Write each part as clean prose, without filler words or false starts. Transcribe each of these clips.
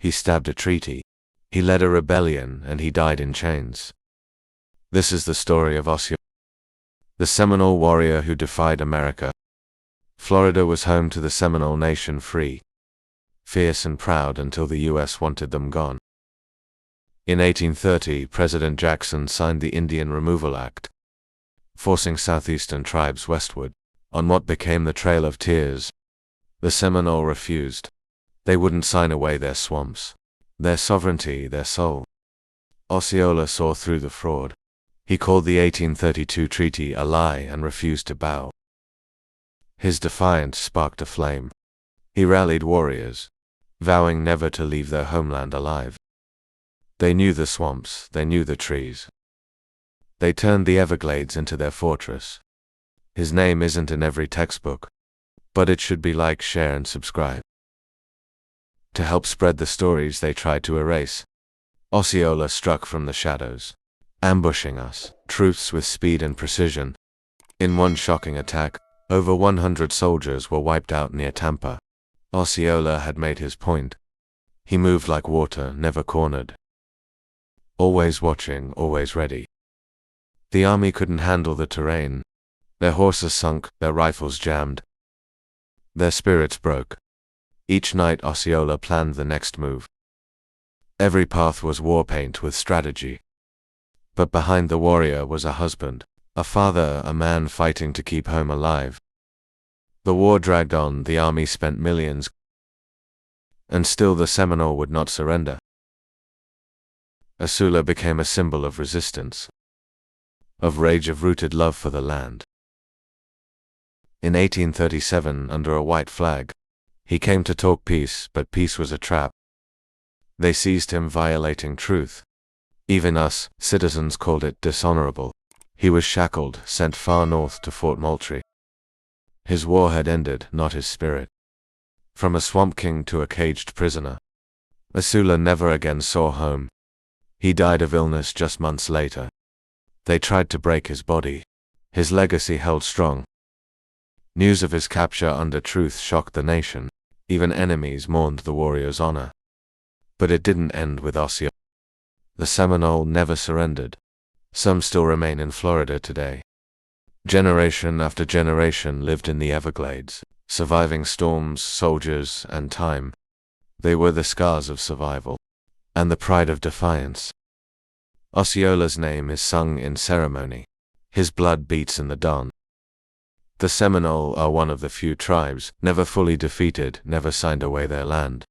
He stabbed a treaty. He led a rebellion, and he died in chains. This is the story of Osceola, the Seminole warrior who defied America. Florida was home to the Seminole nation, free, fierce and proud until the U.S. wanted them gone. In 1830, President Jackson signed the Indian Removal Act, forcing southeastern tribes westward, on what became the Trail of Tears. The Seminole refused. They wouldn't sign away their swamps, their sovereignty, their soul. Osceola saw through the fraud. He called the 1832 treaty a lie and refused to bow. His defiance sparked a flame. He rallied warriors, vowing never to leave their homeland alive. They knew the swamps, they knew the trees. They turned the Everglades into their fortress. His name isn't in every textbook, but it should be. Like, share, and subscribe. To help spread the stories they tried to erase, Osceola struck from the shadows, ambushing us, troops with speed and precision. In one shocking attack, over 100 soldiers were wiped out near Tampa. Osceola had made his point. He moved like water, never cornered. Always watching, always ready. The army couldn't handle the terrain. Their horses sunk, their rifles jammed. Their spirits broke. Each night Osceola planned the next move. Every path was war paint with strategy. But behind the warrior was a husband, a father, a man fighting to keep home alive. The war dragged on, the army spent millions, and still the Seminole would not surrender. Osceola became a symbol of resistance, of rage, of rooted love for the land. In 1837, under a white flag, he came to talk peace, but peace was a trap. They seized him violating truth. Even us, citizens, called it dishonorable. He was shackled, sent far north to Fort Moultrie. His war had ended, not his spirit. From a swamp king to a caged prisoner, Osceola never again saw home. He died of illness just months later. They tried to break his body. His legacy held strong. News of his capture under truth shocked the nation. Even enemies mourned the warrior's honor. But it didn't end with Osceola. The Seminole never surrendered. Some still remain in Florida today. Generation after generation lived in the Everglades, surviving storms, soldiers, and time. They were the scars of survival, and the pride of defiance. Osceola's name is sung in ceremony. His blood beats in the dawn. The Seminole are one of the few tribes never fully defeated, never signed away their land.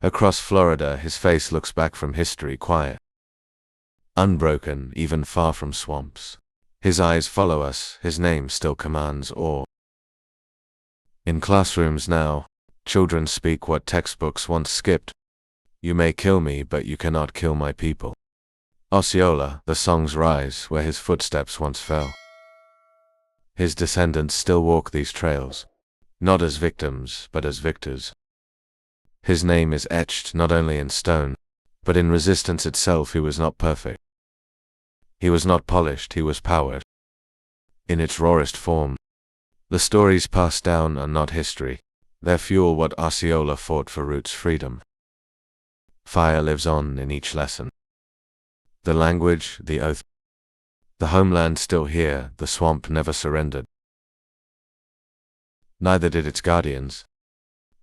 Across Florida, his face looks back from history quiet, unbroken, even far from swamps. His eyes follow us, his name still commands awe. In classrooms now, children speak what textbooks once skipped. You may kill me, but you cannot kill my people. Osceola, the songs rise where his footsteps once fell. His descendants still walk these trails, not as victims, but as victors. His name is etched not only in stone, but in resistance itself. He was not perfect. He was not polished, he was powered. In its rawest form, the stories passed down are not history. They fuel what Osceola fought for: roots, freedom. Fire lives on in each lesson. The language, the oath. The homeland still here, the swamp never surrendered. Neither did its guardians.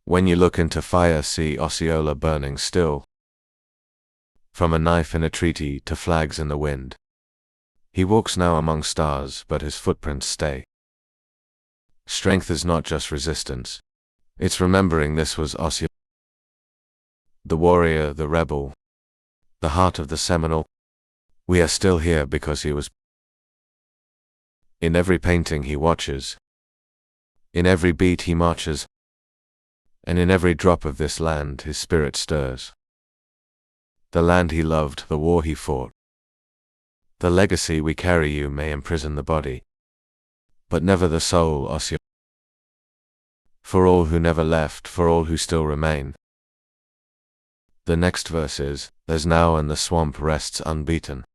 When you look into fire, see Osceola burning still. From a knife in a treaty to flags in the wind. He walks now among stars, but his footprints stay. Strength is not just resistance. It's remembering this was Osceola. The warrior, the rebel, the heart of the Seminole. We are still here because he was. In every painting he watches, in every beat he marches, and in every drop of this land his spirit stirs. The land he loved, the war he fought. The legacy we carry you may imprison the body, but never the soul, Osceola. For all who never left, for all who still remain. The next verse is, there's now and the swamp rests unbeaten.